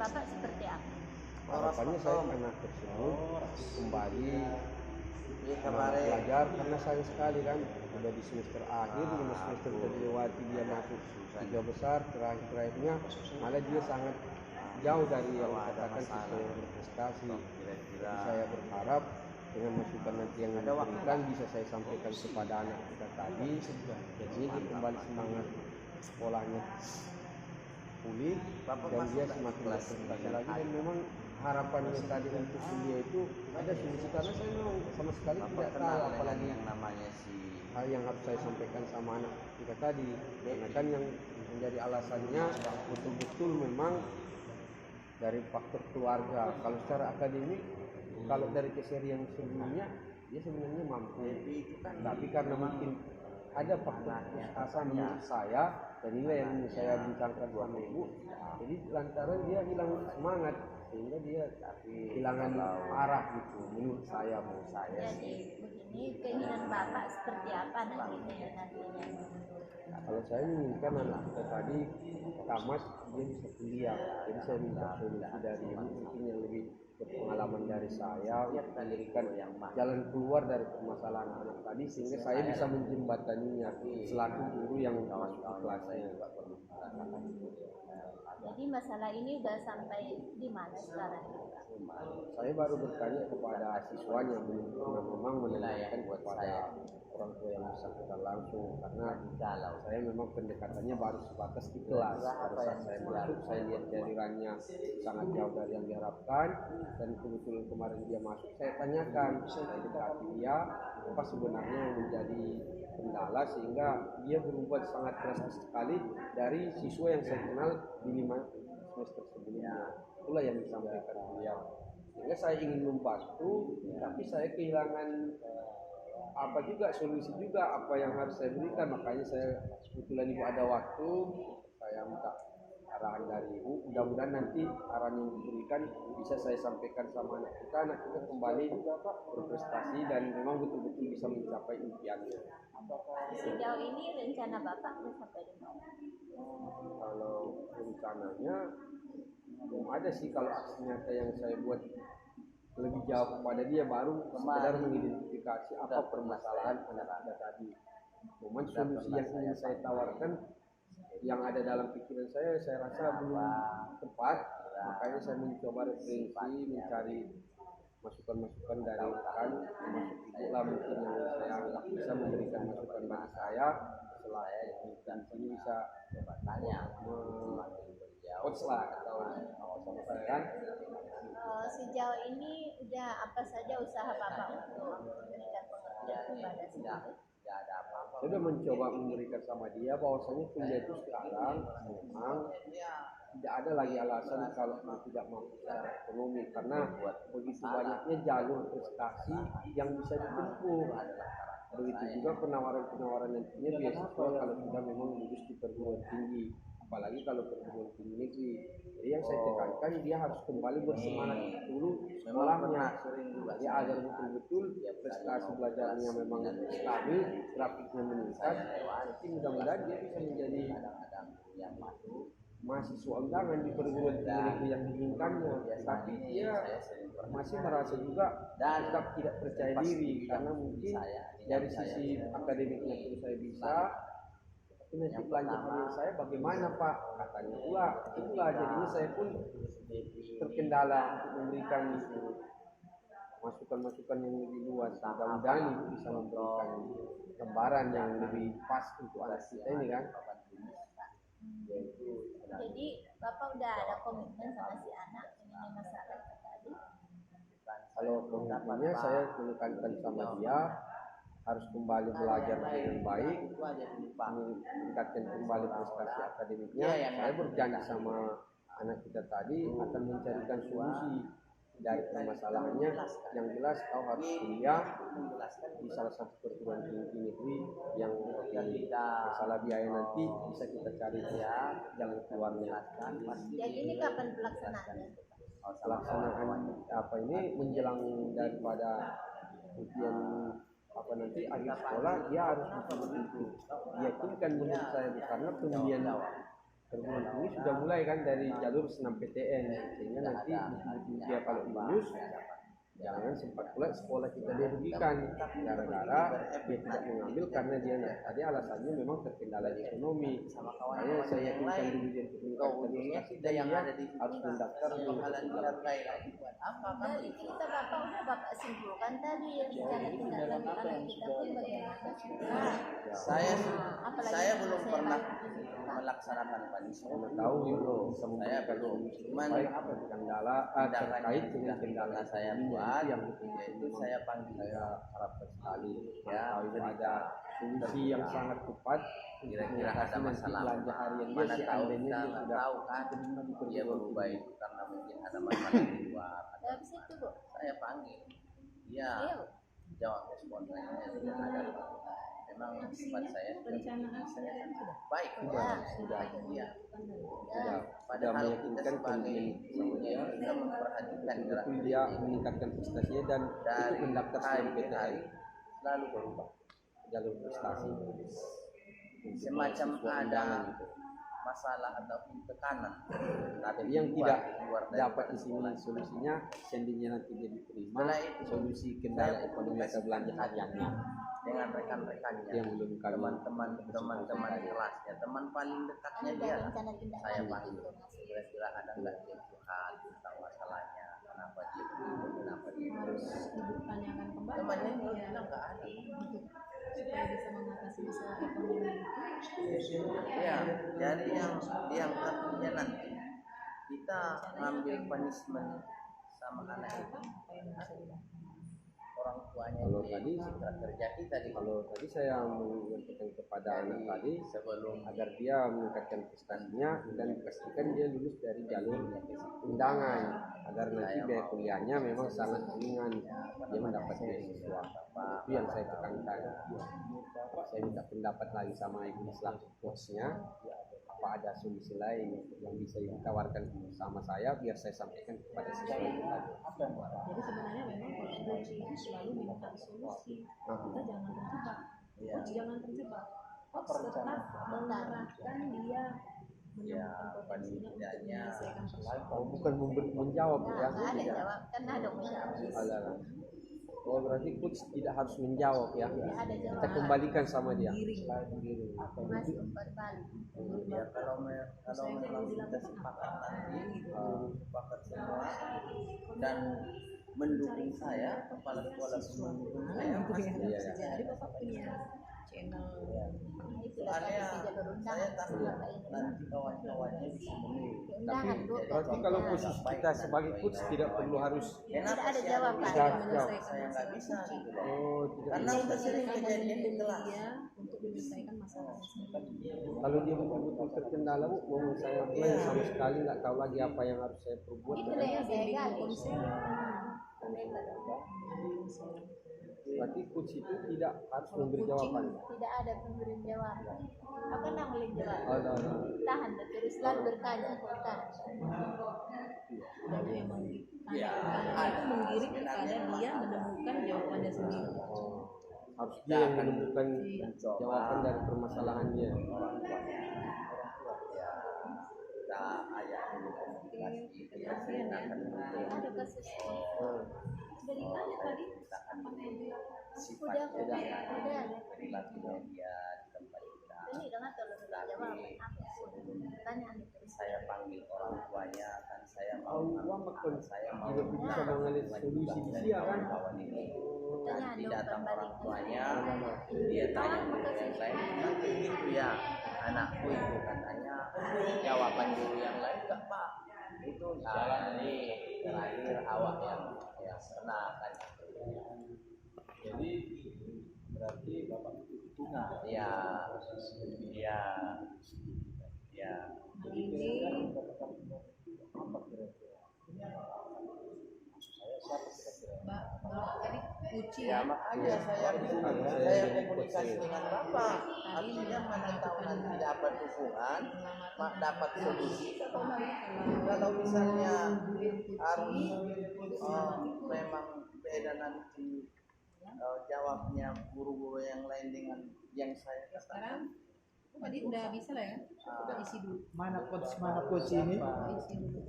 Bapak seperti apa? Harapannya saya anak tersebut kembali belajar, karena sayang sekali kan udah di semester akhir, 5 semester terlewati, dia masuk 3 besar terakhirnya malah dia sangat jauh dari yang dikatakan siswa yang berprestasi. Jadi saya berharap dengan masukan nanti yang diberikan bisa saya sampaikan kepada anak kita tadi, jadi dia kembali semangat sekolahnya pulih dan dia semakin berprestasi lagi. Dan memang harapannya tadi untuk kuliah itu ada solusi, karena saya memang sama sekali tidak tahu apalagi yang namanya hal yang harus saya sampaikan sama anak kita tadi, karena kan yang menjadi alasannya betul-betul memang dari faktor keluarga. Kalau secara akademik, kalau dari keserian sebelumnya dia sebenarnya mampu, tapi karena mungkin ada faktor asa menurut saya, dan inilah yang saya bincangkan sama ibu, jadi lantaran dia hilang semangat sehingga dia kehilangan arah gitu menurut saya. Jadi begini, keinginan Bapak seperti apa nantinya? Nah, kalau saya menginginkan anak kita tadi tamat, dia bisa kuliah. Jadi saya minta solusi dari ibu mungkin yang lebih berpengalaman dari saya untuk memberikan jalan keluar dari permasalahan anak tadi, sehingga saya bisa menjembataninya selaku guru yang masuk ke kelasnya. Jadi masalah ini udah sampai di mana sekarang? Saya baru bertanya kepada siswanya, memang menanyakan kepada orang tua yang bersangkutan langsung, karena saya memang pendekatannya baru sebatas di kelas. Pada saat saya masuk, saya lihat jaringannya sangat jauh dari yang diharapkan, dan kebetulan kemarin dia masuk, saya tanyakan, saya dekati dia apa sebenarnya yang menjadi kendala sehingga dia berubah sangat drastis sekali dari siswa yang saya kenal di 5 semester sebelumnya. Itulah yang disampaikan beliau. Sehingga saya ingin membantu, tapi saya kehilangan apa juga solusi juga apa yang harus saya berikan. Makanya saya kebetulan ibu ada waktu, saya minta arahan dari ibu. Mudah-mudahan nanti arahan yang diberikan bisa saya sampaikan sama anak kita kembali berprestasi dan memang betul-betul bisa mencapai impiannya. Sejauh ini rencana Bapak sudah sampai di mana? Kalau rencananya belum ada sih, kalau aksi nyata yang saya buat lebih jauh kepada dia, baru sekedar mengidentifikasi apa permasalahan anak anda tadi. Cuman solusi yang ingin saya tawarkan yang ada dalam pikiran saya rasa belum tepat. Makanya saya mencoba referensi, mencari masukan-masukan dari rekan, termasuk ibu lah mungkin yang saya anggap bisa memberikan masukan bagi saya. Selain dan ini bisa coach lah atau sama saya kan. Sejauh ini udah apa saja usaha Bapak untuk memberikan pengertian kepada siswa? Saya sudah mencoba memberikan sama dia bahwasanya kuliah itu sekarang memang tidak ada lagi alasan kalau tidak mampu secara ekonomi, karena begitu banyaknya jalur prestasi yang bisa ditempuh. Begitu juga penawaran-penawaran nantinya beasiswa kalau sudah memang lulus di perguruan tinggi, apalagi kalau perguruan tinggi negeri. Jadi yang saya tekankan, dia harus kembali bersemangat dulu sekolahnya, jadi agar betul-betul prestasi belajarnya memang stabil, grafiknya meningkat. Jadi mudah-mudahan dia bisa menjadi mahasiswa undangan di perguruan tinggi negeri yang diinginkannya. Tapi dia masih merasa juga tetap tidak percaya diri, karena mungkin dari sisi akademiknya pun saya bisa, tapi nanti kelanjutannya saya bagaimana Pak, katanya pula itulah. Jadinya saya pun terkendala untuk memberikan masukan-masukan yang lebih luas. Mudah-mudahan ibu bisa memberikan gambaran yang lebih pas untuk anak kita ini kan. Jadi Bapak udah ada komitmen sama si anak ini masalah tadi? Kalau komitmennya saya menekankan sama dia harus kembali belajar dengan baik, meningkatkan kembali prestasi akademiknya. Saya berjanji sama anak kita tadi akan mencarikan solusi dari permasalahannya. Yang jelas kau harus kuliah di salah satu perguruan tinggi negeri yang masalah biaya nanti bisa kita cari jalan keluarnya. Jadi ini kapan pelaksanaannya? Pelaksanaan apa ini menjelang daripada ujian apa nanti akhir sekolah, dia harus betul-betul diyakinkan menurut saya, karena perguruan tinggi sudah mulai kan dari jalur senam PTN, sehingga nanti dia kalau lulus jangan sempat pula sekolah kita dirugikan gara-gara dia tidak mengambil karena dia tadi alasannya memang terkendala ekonomi. Makanya saya yakinkan dulu dia yang ada di harus mendaftar di Dari cerita bapak udah bapak simpulkan tadi rencana tindak lanjut anak kita pun bagaimana. Saya belum pernah melaksanakan punishment. tahu itu Saya belum. Cuman kendala terkait dengan kendala saya buat yang yaitu saya panggil, saya harapkan sekali ya, tahu ada solusi yang sangat tepat. kira-kira ada masalah belanja harian dia mana tahu seandainya kita dia nggak sudah tahu kan dia berubah itu karena mungkin ada masalah di luar. Habis itu Bu, Saya panggil dia iya Bu. jawab responnya tidak ada. Memang sifat saya baik sudah iya. sudah Padahal kita meyakinkan sebagai kemudian kita memperhatikan gerak betul dia meningkatkan prestasinya dan dari itu mendaftar hari SNM ke PTN hari selalu berubah. jalur prestasi Semacam Sesuai ada undangan itu. masalah atau tekanan. Tapi Jadi yang luar- tidak luar dapat daripada di sini solusinya seandainya nanti dia diterima Setelah itu, solusi kendala ekonomi atau belanja hariannya dengan rekan-rekannya, yang belum kami teman-teman kelasnya, teman paling dekatnya Kan dia ada lah. rencana tindak Saya lanjut panggil, itu masih. kira-kira ada nggak dia curhat tentang masalahnya, kenapa dia begitu, kenapa dia harus begitu. ibu tanyakan kembali Temannya ya, bilang nggak ada. supaya bisa mengatasi masalah ekonomi itu. Ya, jadi yang artinya nanti kita ngambil punishment sama anak itu, Apa yang bisa dilakukan? orang tuanya Kalau di tadi- mitra kerja kita di kalau tadi saya mengingatkan kepada anak tadi sebelum agar dia meningkatkan prestasinya dan pastikan dia lulus dari jalur undangan agar nanti biaya kuliahnya memang sangat ringan dia mendapat beasiswa. Itu yang saya tekankan. Saya minta pendapat lagi sama ibu selaku coachnya apa ada solusi lain yang bisa ditawarkan sama saya biar saya sampaikan kepada siswa itu tadi. Jadi sebenarnya memang coach itu selalu minta solusi. Kita jangan terjebak. Coach jangan terjebak. Coach tetap mengarahkan dia ya menemukan paling potensinya untuk tidaknya menyelesaikan persoalan. Oh, bukan menjawab Nah, ya. nggak ada Tidak. jawab, kan ada menjawab. Alah. Oh berarti coach tidak harus menjawab ya. Tidak ada Kita jawaban. kembalikan sama dia. Giring. Masih umpan balik. ya kalau memang kita sepakat nanti sepakat semua dan mendukung saya kepala sekolah mendukung saya pasti Iya, iya. Jadi Bapak punya channel Itulah soalnya kondisi jalur saya undangan takut Bapak ini. nanti kawan-kawannya bisa menilai. Undangan Bu. Berarti kalau posisi kita sebagai coach tidak perlu harus Tidak ada jawaban. Tidak. Saya nggak bisa gitu loh. oh tidak. Karena udah sering kejadian di kelas. dia untuk menyelesaikan masalahnya sendiri. Kalau dia betul-betul terkendala bu, mau saya apply sama sekali nggak tahu lagi apa yang harus saya perbuat. Itulah yang saya gali. Berarti coach itu tidak harus memberi jawaban. Tidak ada pemberian jawaban. Apa namanya jawab? Oh, no. Tahan dan terus selalu bertanya. Tahan. Jadi memang tanya itu menggiring kepada dia menemukan jawabannya sendiri. Oh, harus dia yang menemukan jawaban dari permasalahan dia. Orang tuanya ya kita ajak dulu komunikasi kita ceritakan dulu Ada kasus. Sudah ditanya tadi. kita akan Udah, sifatnya udah. perilakunya dia di tempat kita. Ini dengan tolong jawaban. Pertanyaan itu. Saya panggil orang tuanya kan saya mau Uang makan saya mau tidak bisa mengalir solusi dia kan. kawan ini Pertanyaan nanti dong, datang kembali. orang tuanya dia tanya guru yang lain nanti gitu ya anakku itu katanya jawaban guru yang lain enggak pak itu jalan nih terakhir awak yang kena kan Jadi berarti bapak tuna. ya ya ya Hari ini Bapak tadi Uci ya ya. makanya saya komunikasi dengan bapak artinya mana tahu nanti dapat dukungan dapat solusi kalau misalnya harus memang beda nanti jawabnya guru-guru yang lain dengan yang saya katakan Tadi udah bisa lah ya. Kita isi dulu. Mana coach ini? Isi dulu.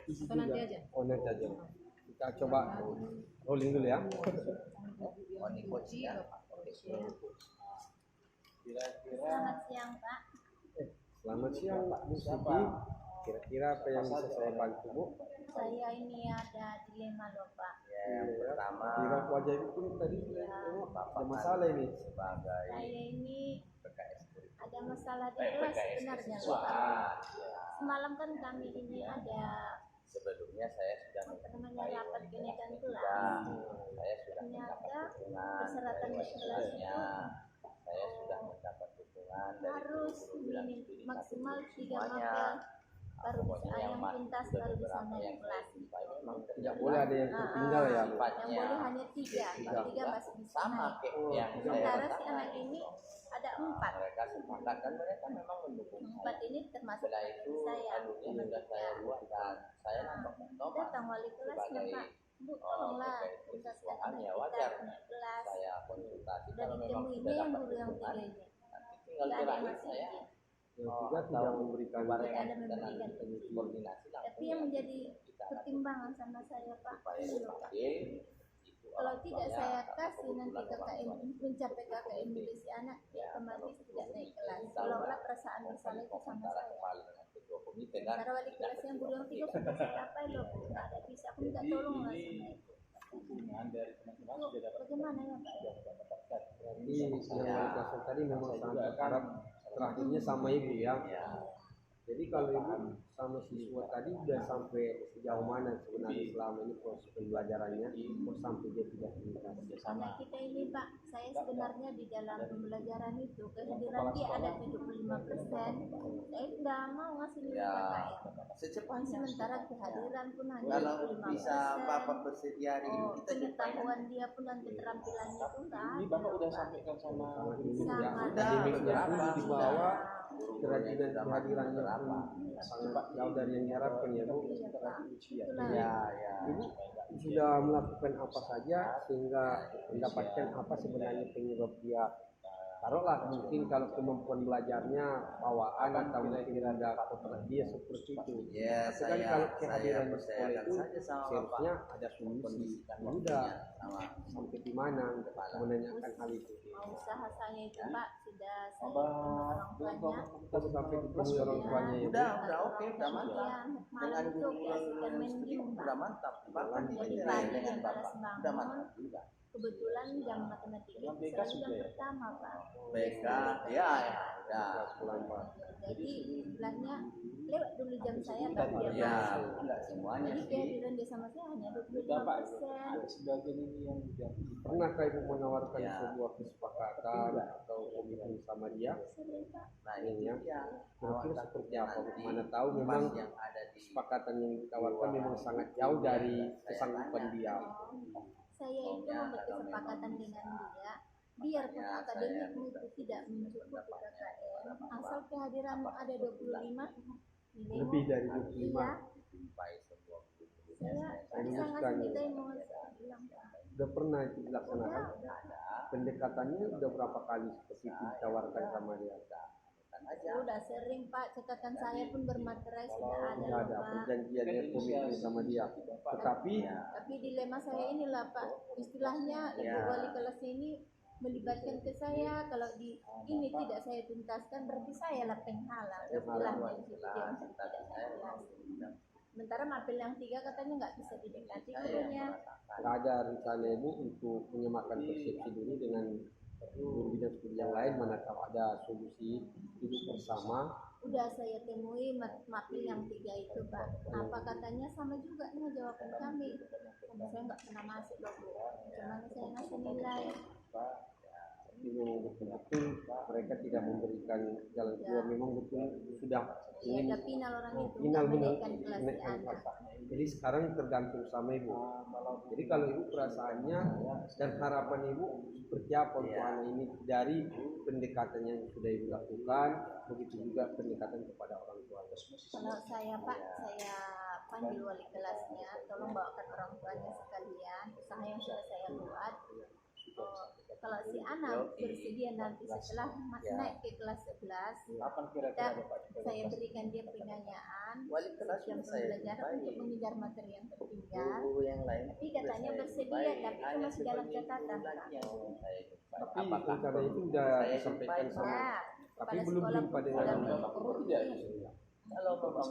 Isi Atau nanti juga. aja. Oh, nanti aja. Kita coba rolling dulu ya. Oh, ini coachnya. Selamat siang Pak. Selamat siang Bu Siti. Kira-kira apa yang bisa saya bantu Bu? Saya ini ada dilema loh Pak. Ya, yang pertama Kira wajah itu tadi tengok ada masalah ini. sebagai Saya ini PKS ada masalah di kelas sebenarnya loh Pak. Semalam kan kami ini ada sebelumnya saya sudah apa namanya rapat kenaikan ya, kelas. saya sudah mendapat Ternyata dukungan persyaratan dari di kelas wajibnya. itu Saya sudah mendapat dukungan dari harus guru bilang minim studi maksimal 3 semuanya. mapel baru bisa Pokoknya yang mas- pintas sudah baru bisa beberapa naik yang kelas. saya memang Tidak boleh ada yang tertinggal ya Bu. Yang sifatnya boleh hanya 3, kalau 3 masih bisa sama naik. kayak yang saya Sementara si rasakan. anak ini ada 4. Mereka sepakat dan mereka memang mendukung 4 saya. ini termasuk Setelah itu saya. anunya sudah saya buat dan saya nampak Thomas Datang wali kelasnya sebagai Pak. Bu, tolonglah terkait tuntaskan kesiswaan anak ya kita wajar. punya kelas. Saya konsultasi Sudah kalau memang ditemui sudah ini yang dapat guru yang dukungan. 3 ini. Nanti tinggal Tidak ada yang terakhir masih saya izin. Yang tiga tidak memberikan kemarin Tidak ada kita memberikan nanti izin. koordinasi langsung Tapi yang menjadi kita pertimbangan sama saya Pak, supaya ini loh, Pak. dipanggil itu Kalau orang tidak tuanya saya atau kasih nanti kebetulan orang KKM tuanya. mencapai KKM milik si anak, ya otomatis tidak naik kelas. Seolah-olah perasaan bersalah itu sama Antara saya. kepala dengan ketua komite kan Cara wali kelas yang guru yang 3 sudah saya capai loh, Bu. Nggak ada bisa, aku minta tolong lah sama ibu. Hubungan dari teman-teman Bu, sudah dapat bagaimana ya Pak? Jadi yang wali kelas tadi memang sangat berharap terakhirnya sama ibu ya. ya Jadi kalau ibu sama siswa tadi udah sampai sejauh mana sebenarnya selama ini proses pembelajarannya, kok sampai dia tidak komunikasi? Anak kita ini Pak, saya sebenarnya di dalam pembelajaran itu kehadiran dia ada 75%. Saya tidak mau ngasih nilai ya KKM. secepatnya Sementara kehadiran pun hanya kalau 25%. bisa bapak bersedia hari ini Oh, kita jumpai pengetahuan dia pun dan keterampilannya pun nggak ini ada. bapak udah Pak. sampaikan sama Sangat ini ya, Sangat. akademiknya pun Sudah. dibawa, guru-gurunya kerajinan sudah kehadirannya berapa pun sangat jauh dari yang diharapkan ya Bu. Iya, Pak. Itulah. ya ya Ibu sudah melakukan apa saja sehingga mendapatkan apa sebenarnya penyebab dia, taruhlah mungkin kalau kemampuan belajarnya bawaan atau mungkin ada kotoran dia seperti itu. ya Tapi kan saya kalau kehadiran di sekolah percayakan itu saja sama bapak seharusnya ada solusi. kondisikan Udah waktunya sama sampai di mana untuk menanyakan hal itu. Mau usaha saya itu Pak sudah saya Abah orang tuanya. Terus sampai ditemui orang tuanya ya Bu. udah oke udah mantap Iya, malam dengan itu guru-guru kasihkan yang main studi game Pak. udah mantap bahkan Jadi dicerai pagi dengan yang bapak balas udah bangun, mantap juga kebetulan jam matematika Yang itu BK selalu sudah jam ya? pertama Pak. BK ya udah Pulang Pak. Jadi istilahnya lewat dulu jam saya baru dia ya masuk. enggak semuanya Jadi sih kehadiran dia sama saya hanya Bapak 25%. ada sebagian ini yang udah Pernahkah Ibu menawarkan Ya. sebuah kesepakatan atau komitmen sama dia? Sering Pak. nah ini Iya. dia Kira-kira seperti apa? Nanti Mana tahu pas memang yang ada di kesepakatan yang ditawarkan memang sangat jauh dari kesanggupan dia. Saya itu membuat kesepakatan dengan dia, biarpun akademikmu itu tidak mencukupi KKM, asal kehadiranmu ada 25 minimum. Lebih dari 25. Iya, jumpai semua guru-gurunya saya saya bisa Memutuskan. ngasih kita yang mau saya bilang Pak. Udah pernah itu dilaksanakan? ada Pendekatannya udah berapa kali seperti itu ditawarkan sama dia? kan aja Sudah sering Pak, catatan saya pun bermaterai sudah ada Tidak loh ada Pak. perjanjiannya komitmen sama dia. Tetapi Tapi dilema saya inilah Pak, istilahnya ibu Ya. wali kelas ini melibatkan ke saya, kalau di ini tidak saya tuntaskan berarti saya lah penghalang istilahnya itu dia untuk tidak naik kelas. Sementara mapel yang 3 katanya nggak bisa didekati gurunya. nggak ada rencana Ibu untuk menyamakan persepsi dulu dengan guru bidang studi yang lain, mana tahu ada solusi duduk bersama. Udah saya temui mapel yang 3 itu Pak, apa katanya sama juga nih jawaban kami. Karena saya nggak pernah masuk loh Bu, cuman saya ngasih nilai. Tapi memang betul-betul mereka tidak memberikan jalan keluar, memang betul sudah Ya ingin ada final orang itu final nggak menaikkan kelas di menaikkan anak. kelas. Jadi sekarang tergantung sama Ibu. Jadi kalau Ibu perasaannya dan harapan Ibu seperti apa untuk anak ini dari pendekatan yang sudah Ibu lakukan, begitu juga pendekatan kepada orang tua. Kalau saya Pak, saya panggil wali kelasnya, tolong bawakan orang tuanya sekalian, usaha yang sudah saya buat. kalau si anak bersedia nanti setelah naik ke kelas 11, Kapan kira-kira Bapak saya berikan dia penanyaan Wali kelas sistem saya pembelajaran jumpai. untuk mengejar materi yang tertinggal. Guru yang lain Tapi katanya saya bersedia, jumpai, tapi itu hanya masih dalam sebagai catatan, guru lagi Pak. yang saya jumpai. Tapi Apakah rencana itu perlu sudah saya disampaikan jumpai? sama, Ya, tapi kepada belum sekolah jumpa pun dengan dalam Bapak perlu bentuk tidak? rutin. Kalau memang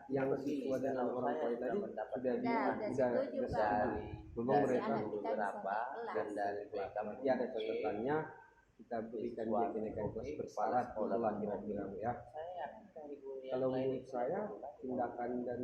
yang begini, sesuai dengan kalau orang saya tua sudah tadi mendapat sudah Udah setuju, Pak. dari memang Si mereka anak kita bisa beberapa naik kelas. dan dari BKM nanti ada catatannya kita berikan dia kenaikan kelas bersyarat itulah kira-kira Bu, ya. saya yakin dari guru yang Kalau lain menurut itu saya sudah tindakan dan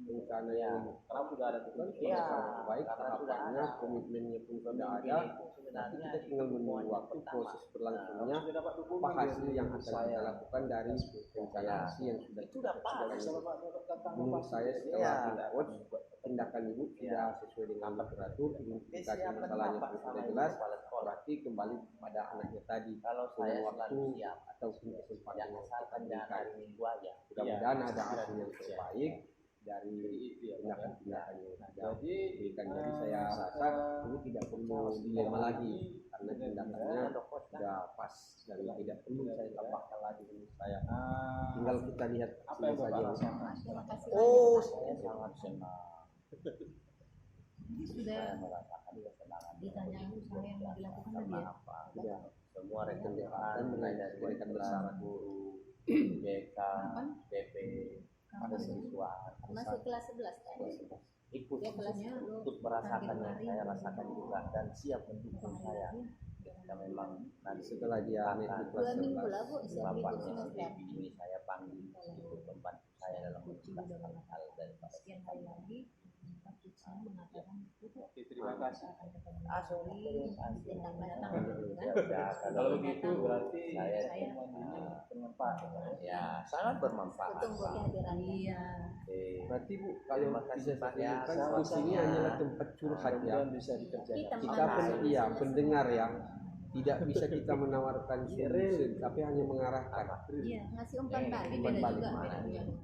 rencana yang Karena sudah ada dilakukan Iya, sangat baik, karena sudah harapannya ada. komitmennya pun sudah Pemimpin ada. itu Nanti sebenarnya kita tinggal menunggu poin waktu pertama. proses berlangsungnya sudah dapat dukungan apa hasil yang akan saya. kita lakukan dari rencana Ya. aksi yang sudah Itu udah kita pas. lakukan. Datang Menurut saya Iya. setelah kita watch tindakan ibu tidak sesuai dengan yang teratur, identifikasi Kesiapan masalahnya Bapak pun sama sudah ibu jelas, kepala sekolah. berarti kembali pada anaknya tadi Kalau saya dengan selalu waktu siap. ataupun kesempatan Ya yang kita asalkan jangan berikan. hari Minggu aja. Mudah-mudahan Iya, ada iya, hasil yang iya. terbaik dari Itu ya, Pak, ya. tindakan-tindakan yang sudah Jadi diberikan. Jadi saya rasa ini tidak perlu dilema lagi karena tindakannya sudah pas dan tidak perlu saya tambahkan lagi menurut saya. Tinggal kita lihat apa yang hasilnya Bapak saja. rasakan? Terima kasih Oh, banyak, Pak. saya sangat senang. Ini sudah Saya merasakan kesenangan. ditanya usaha yang mau dilakukan tadi Karena ya. apa? Ya. Semua rekan Dan mulai dari berikan kelas bersama guru, BK, PP, ada siswa, Masih kelas 11 kan? ikut Ya kelas Maksudnya 10. ikut merasakan yang saya rasakan juga dan siap mendukung saya. Ketika memang nanti Setelah dia naik di kelas 2 minggu 11, lah Bu, siap Bapak itu semester. ini saya panggil untuk membantu saya dalam menjelaskan hal daripada Sekian hari lagi Pak Putusan mengatakan Oke, terima kasih. langsung Tentang mendatang. ya udah Kalau begitu berarti saya pertemuan ini bermanfaat. ya sangat bermanfaat. Tunggu kehadiran. iya Oke. berarti Bu kalau Terima kasih, bisa Pak, saya ya. kan Sama-sama. di sini hanyalah tempat curhat ya. Mudah-mudahan bisa dikerjakan. Kita Kita mengasih. pendengar ya. Tidak bisa kita menawarkan solusi, tapi hanya mengarahkan. iya Ngasih umpan balik. tapi beda balik juga mana? bedanya